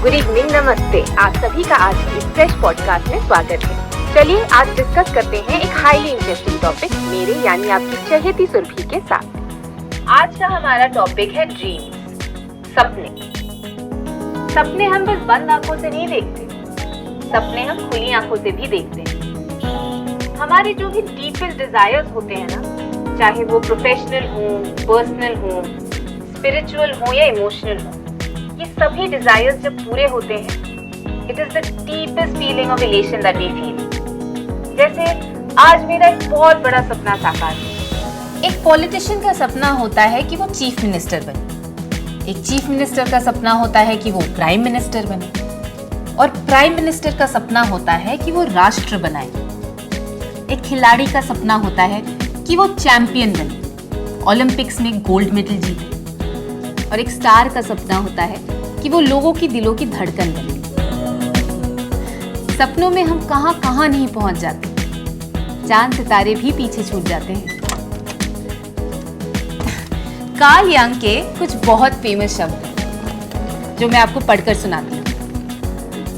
Good evening, नमस्ते। आप सभी का आज के इस फ्रेश पॉडकास्ट में स्वागत है। चलिए आज डिस्कस करते हैं एक हाईली इंटरेस्टिंग टॉपिक मेरे यानी आपकी चहेती सुरभि के साथ। आज का हमारा टॉपिक है ड्रीम्स, सपने। सपने हम बस बंद आंखों से नहीं देखते, सपने हम खुली आंखों से भी देखते हैं। हमारे जो भी डीपेस्ट डिजायर्स होते हैं ना, चाहे वो प्रोफेशनल हो, पर्सनल हो, स्पिरिचुअल हो या इमोशनल हो, ये सभी डिजायर्स जब पूरे होते हैं, it is the deepest feeling of elation that we feel. जैसे आज मेरा एक बहुत बड़ा सपना साकार हुआ। एक पॉलिटिशियन का सपना होता है कि वो चीफ मिनिस्टर बने, एक चीफ मिनिस्टर का सपना होता है कि वो प्राइम मिनिस्टर बने, और प्राइम मिनिस्टर का सपना होता है कि वो राष्ट्र बनाए। एक खिलाड़ी का सपना होता है कि वो चैंपियन बने, ओलंपिक्स में गोल्ड मेडल जीते, और एक स्टार का सपना होता है कि वो लोगों की दिलों की धड़कन बने। सपनों में हम कहां कहां नहीं पहुंच जाते, चांद सितारे भी पीछे छूट जाते हैं। कार्ल यंग के कुछ बहुत फेमस शब्द हैं जो मैं आपको पढ़कर सुनाती हूं।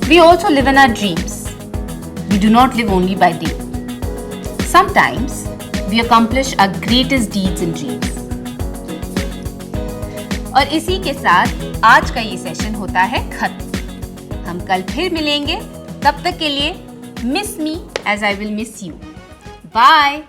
We also live in our dreams. We do not live only by day. Sometimes we accomplish our greatest deeds in dreams. और इसी के साथ आज का ये सेशन होता है खत्म। हम कल फिर मिलेंगे, तब तक के लिए miss me as I will miss you. Bye.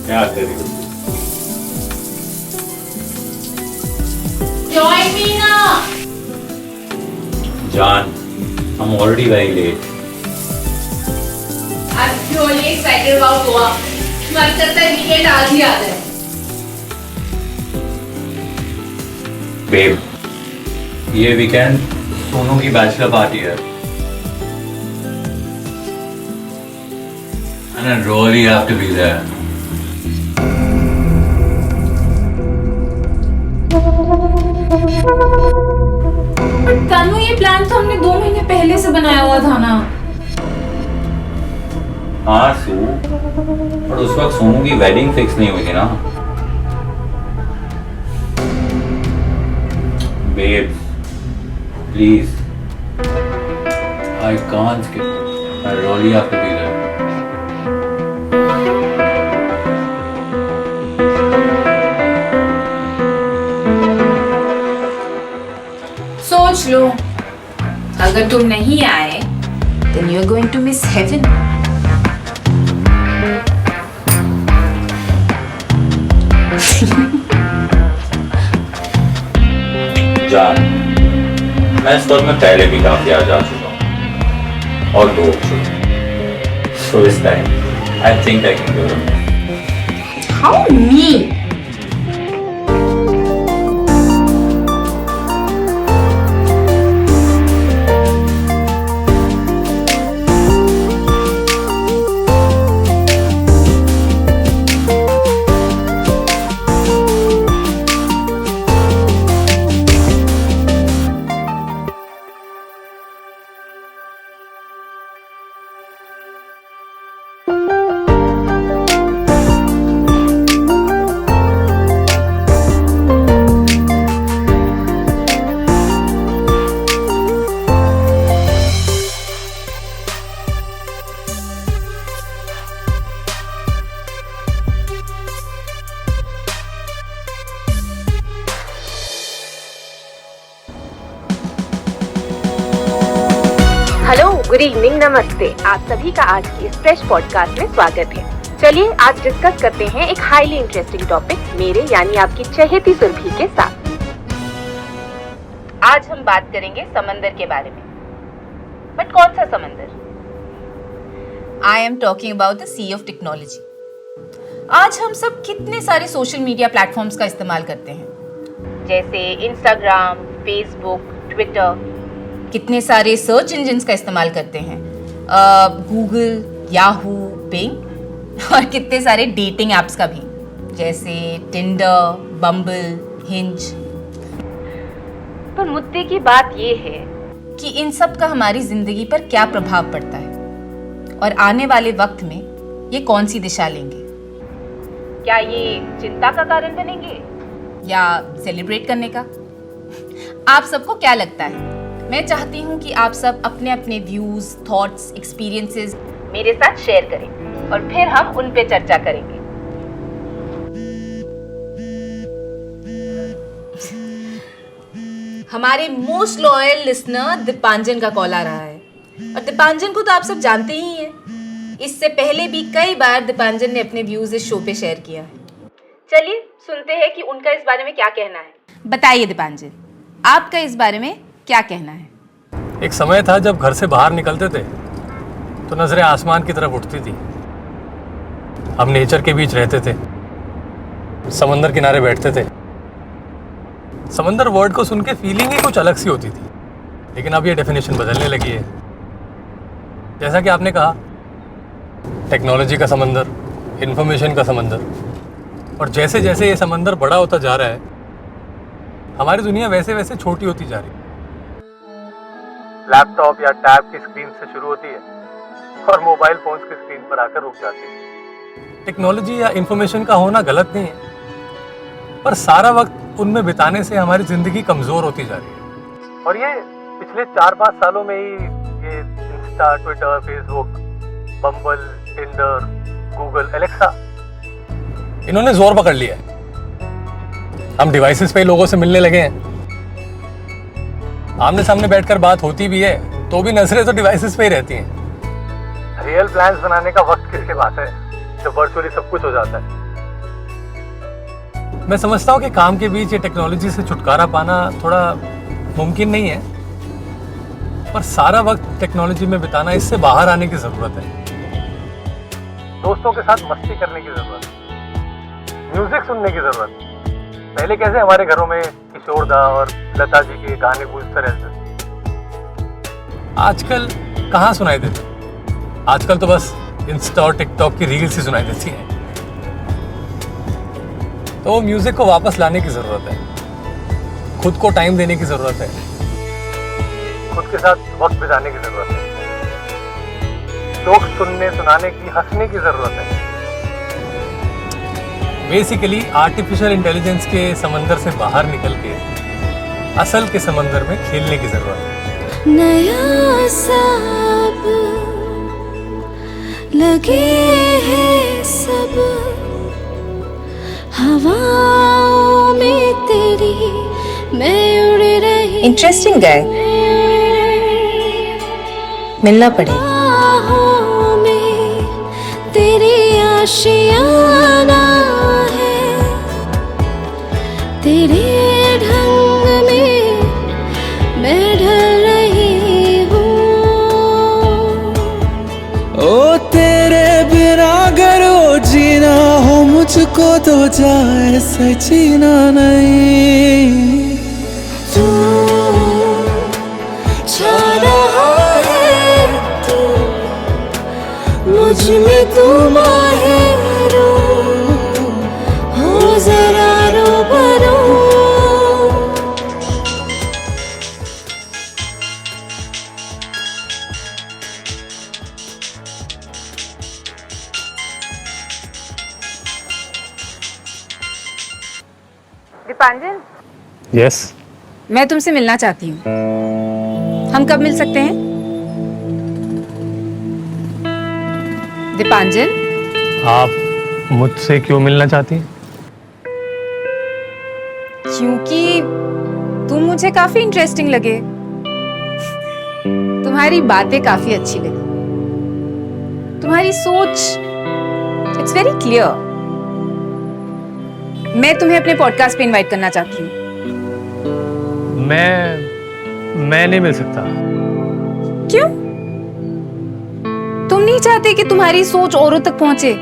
क्या करी? Join me now. John, I'm already very late. I'm really excited about Goa. मन करता है वीकेंड आज ही आ जाए। Babe, ये वीकेंड सोनू की बैचलर पार्टी है। And I really have to be there. तनु, ये प्लान तो हमने 2 महीने पहले से बनाया हुआ था ना। हाँ सू, पर उस वक्त सोनू की वेडिंग फिक्स नहीं हुई थी ना। Babe, please, I can't skip it. I really have to be there. सोच लो, अगर तुम नहीं आए then you are going to miss heaven. जान, मैं इस दौर में पहले भी काफी आ जा चुका हूँ और लोग चुके। So this time, I think I can do it. How mean? Hello, good evening, नमस्ते। आप सभी का आज की इस फ्रेश पॉडकास्ट में स्वागत है। चलिए आज डिस्कस करते हैं एक हाईली इंटरेस्टिंग टॉपिक मेरे यानी आपकी चहेती सुरभि के साथ। आज हम बात करेंगे समंदर के बारे में। बट कौन सा समंदर? I am talking about the sea of technology. आज हम सब कितने सारे सोशल मीडिया प्लेटफॉर्म्स का इस्तेमाल करते हैं, जैसे इंस्टाग्राम, फेसबुक, ट्विटर। कितने सारे सर्च इंजिन्स का इस्तेमाल करते हैं, गूगल, याहू, बिंग, और कितने सारे डेटिंग एप्स का भी, जैसे टिंडर, बम्बल, हिंज। पर मुद्दे की बात ये है कि इन सब का हमारी जिंदगी पर क्या प्रभाव पड़ता है और आने वाले वक्त में ये कौन सी दिशा लेंगे। क्या ये चिंता का कारण बनेंगे या सेलिब्रेट करने का? आप सबको क्या लगता है? मैं चाहती हूँ कि आप सब अपने अपने व्यूज, थॉट्स, एक्सपीरियंसेस मेरे साथ शेयर करें और फिर हम उन पे चर्चा करेंगे। हमारे मोस्ट लॉयल लिसनर दीपांजन का कॉल आ रहा है, और दीपांजन को तो आप सब जानते ही हैं। इससे पहले भी कई बार दीपांजन ने अपने व्यूज इस शो पे शेयर किया है। चलिए सुनते हैं कि उनका इस बारे में क्या कहना है। बताइए दीपांजन, आपका इस बारे में क्या कहना है? एक समय था जब घर से बाहर निकलते थे तो नजरें आसमान की तरफ उठती थी। हम नेचर के बीच रहते थे, समंदर किनारे बैठते थे। समंदर वर्ड को सुन के फीलिंग ही कुछ अलग सी होती थी, लेकिन अब ये डेफिनेशन बदलने लगी है। जैसा कि आपने कहा, टेक्नोलॉजी का समंदर, इंफॉर्मेशन का समंदर, और जैसे जैसे ये समंदर बड़ा होता जा रहा है, हमारी दुनिया वैसे वैसे छोटी होती जा रही है। लैपटॉप या टैब की स्क्रीन से शुरू होती है और मोबाइल फोन्स की स्क्रीन पर आकर रुक जाती है। टेक्नोलॉजी या इंफॉर्मेशन का होना गलत नहीं है, पर सारा वक्त उनमें बिताने से हमारी जिंदगी कमजोर होती जा रही है। और ये पिछले 4-5 सालों में ही ये इंस्टा, ट्विटर, फेसबुक, बम्बल, टिंडर, गूगल, एलेक्सा, इन्होंने जोर पकड़ लिया है। हम डिवाइसेस पे लोगों से मिलने लगे हैं। आमने सामने बैठकर बात होती भी है तो भी नजरें तो डिवाइसेस पे ही रहती हैं। रियल प्लान्स बनाने का वक्त किसके पास है जब वर्चुअली सब कुछ हो जाता है। मैं समझता हूँ कि काम के बीच ये टेक्नोलॉजी से छुटकारा पाना थोड़ा मुमकिन नहीं है, पर सारा वक्त टेक्नोलॉजी में बिताना, इससे बाहर आने की जरूरत है। दोस्तों के साथ मस्ती करने की जरूरत है, म्यूजिक सुनने की जरूरत है। पहले कैसे हमारे घरों में किशोर दा और लता जी के गाने गूंजते रहते, आजकल कहाँ सुनाई देते। आजकल तो बस इंस्टा और टिकटॉक की रील्स ही सुनाई देती हैं। तो म्यूजिक को वापस लाने की जरूरत है, खुद को टाइम देने की जरूरत है, खुद के साथ वक्त बिताने की जरूरत है, जोक सुनने, सुनाने की, हंसने की जरूरत है। बेसिकली आर्टिफिशियल इंटेलिजेंस के समंदर से बाहर निकल के असल के समंदर में खेलने की जरूरत है। नया सब लगे हैं सब हवाओं में तेरी मैं उड़ रही। इंटरेस्टिंग है, मिलना पड़ेगा। बाहों में तेरी आशियाना है, तेरे ढंग में मैं ढल रही हूँ। ओ तेरे बिना अगर वो जीना हो मुझको तो जाए से जीना नहीं। तू छा रहा है, तू मुझ में, तू माहिर हो जरा रूबरू। दीपांजन, यस, मैं तुमसे मिलना चाहती हूँ। हम कब मिल सकते हैं? दीपांजन, आप मुझसे क्यों मिलना चाहती हैं? क्योंकि तुम मुझे काफी इंटरेस्टिंग लगे, तुम्हारी बातें काफी अच्छी लगी, तुम्हारी सोच इट्स वेरी क्लियर। मैं तुम्हें अपने पॉडकास्ट पे इनवाइट करना चाहती हूँ। मैं नहीं मिल सकता। क्यों? तुम नहीं चाहते कि तुम्हारी सोच औरों तक पहुंचे?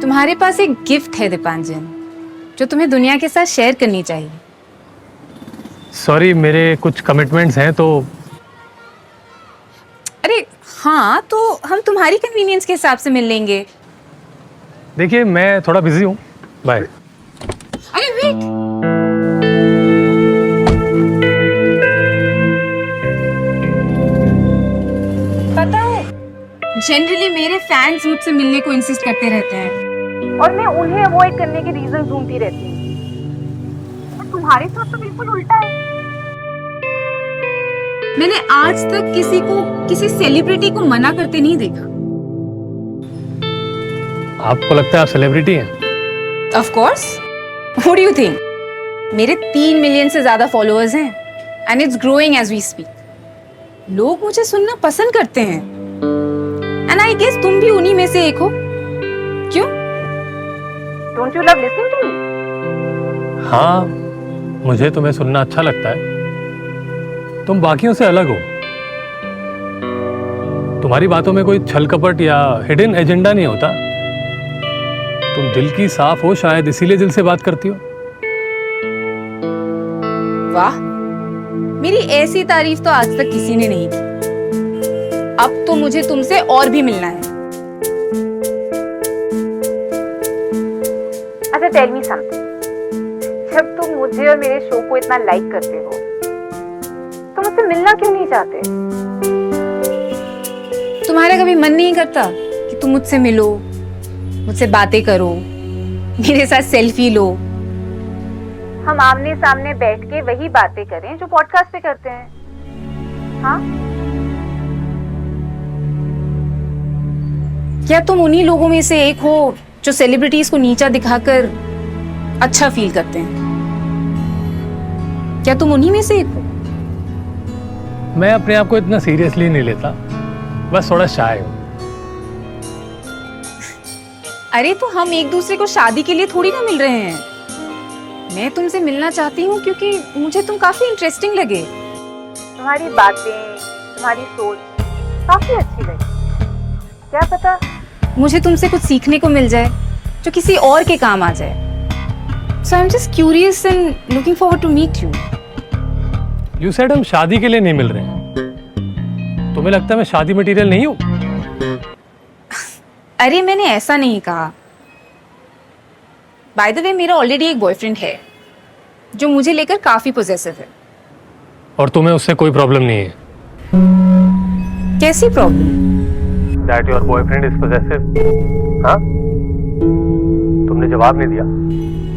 तुम्हारे पास एक गिफ्ट है दीपांजन, जो तुम्हें दुनिया के साथ शेयर करनी चाहिए। सॉरी, मेरे कुछ कमिटमेंट्स हैं तो अरे हाँ, तो हम तुम्हारी कन्वीनियंस के हिसाब से मिल लेंगे। देखिए मैं थोड़ा बिजी हूँ, बाय। अरे वेट, पता है जनरली मेरे फैंस मुझसे मिलने को इंसिस्ट करते रहते हैं और मैं उन्हें अवॉइड करने के रीजन ढूंढती रहती हूँ। और तुम्हारे साथ तो बिल्कुल उल्टा है। मैंने आज तक किसी सेलिब्रिटी को मना करते नहीं देखा। आपको लगता है आप सेलिब्रिटी हैं? Of course, what do you think? मेरे 3 मिलियन से ज्यादा फॉलोअर्स हैं and it's growing as we speak. लोग मुझे सुनना पसंद करते हैं एंड आई गेस तुम भी उन्हीं में से एक हो। क्यों? Don't you love listening to me? हाँ, मुझे तुम्हें सुनना अच्छा लगता है। तुम बाकियों से अलग हो। तुम्हारी बातों में कोई छल कपट या हिडन एजेंडा नहीं होता। तुम दिल की साफ हो, शायद इसीलिए दिल से बात करती हो। वाह, मेरी ऐसी तारीफ तो आज तक किसी ने नहीं की। अब तो मुझे तुमसे और भी मिलना है। अच्छा टेल मी समथिंग, जब तुम मुझे और मेरे शो को इतना लाइक करते हो तो मुझसे मिलना क्यों नहीं चाहते? तुम्हारा कभी मन नहीं करता कि तुम मुझसे मिलो, मुझसे बातें करो, मेरे साथ सेल्फी लो? हम आमने सामने बैठ के वही बातें करें जो पॉडकास्ट पे करते हैं। हाँ, क्या तुम उन्हीं लोगों में से एक हो जो सेलिब्रिटीज को नीचा दिखाकर अच्छा फील करते हैं? क्या तुम उन्हीं में से एक हो? मैं अपने आप को इतना सीरियसली नहीं लेता, बस थोड़ा शाय हूँ। अरे तो हम एक दूसरे को शादी के लिए थोड़ी ना मिल रहे हैं। मैं तुमसे मिलना चाहती हूँ क्योंकि मुझे तुम काफी इंटरेस्टिंग लगे। तुम्हारी बातें, तुम्हारी सोच काफी अच्छी लगी। क्या पता मुझे तुमसे कुछ सीखने को मिल जाए जो किसी और के काम आ जाए। So I'm just curious and looking forward to meet you. You said हम शादी के लिए नहीं मिल रहे हैं। तुम्हें लगता है मैं शादी मटेरियल नहीं हूँ? अरे मैंने ऐसा नहीं कहा। बाय द वे, मेरा ऑलरेडी एक बॉयफ्रेंड है जो मुझे लेकर काफी पॉसेसिव है। और तुम्हें उससे कोई प्रॉब्लम नहीं है? कैसी problem? That your boyfriend is possessive? हाँ? तुमने जवाब नहीं दिया।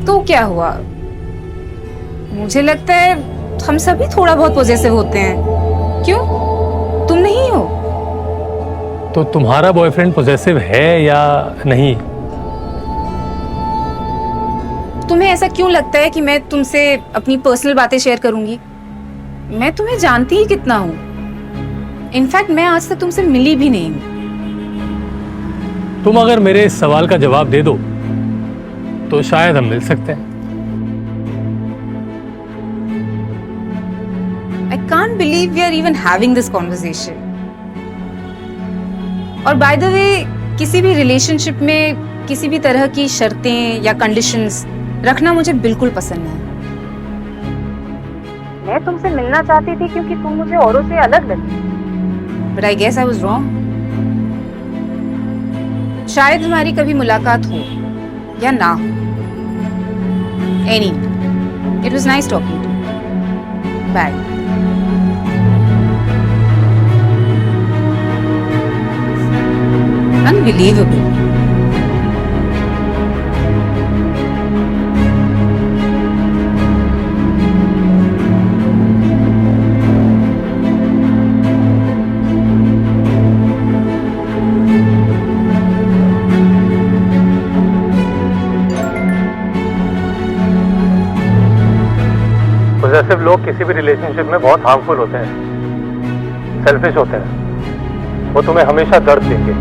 तो क्या हुआ? मुझे लगता है हम सभी थोड़ा बहुत पॉसेसिव होते हैं। क्यों? तुम नहीं हो? तो तुम्हारा बॉयफ्रेंड पॉसेसिव है या नहीं? तुम्हें ऐसा क्यों लगता है कि मैं तुमसे अपनी पर्सनल बातें शेयर करूंगी? मैं तुम्हें जानती ही कितना हूं। इनफैक्ट मैं आज तक तुमसे मिली भी नहीं हूं। तुम अगर मेरे इस सवाल का जवाब दे दो तो शायद हम मिल सकते हैं। I can't believe we are even having this conversation. और by the way, किसी भी रिलेशनशिप में किसी भी तरह की शर्तें या कंडीशंस रखना मुझे बिल्कुल पसंद नहीं। मैं तुमसे मिलना चाहती थी क्योंकि तुम मुझे औरों से अलग लगती। But I guess I was wrong. शायद हमारी कभी मुलाकात हो या ना हो। Anyway, it was nice talking to you. Bye. Unbelievable. Possessive लोग किसी भी रिलेशनशिप में बहुत हार्मफुल होते हैं, सेल्फिश होते हैं। वो तुम्हें हमेशा दर्द देंगे,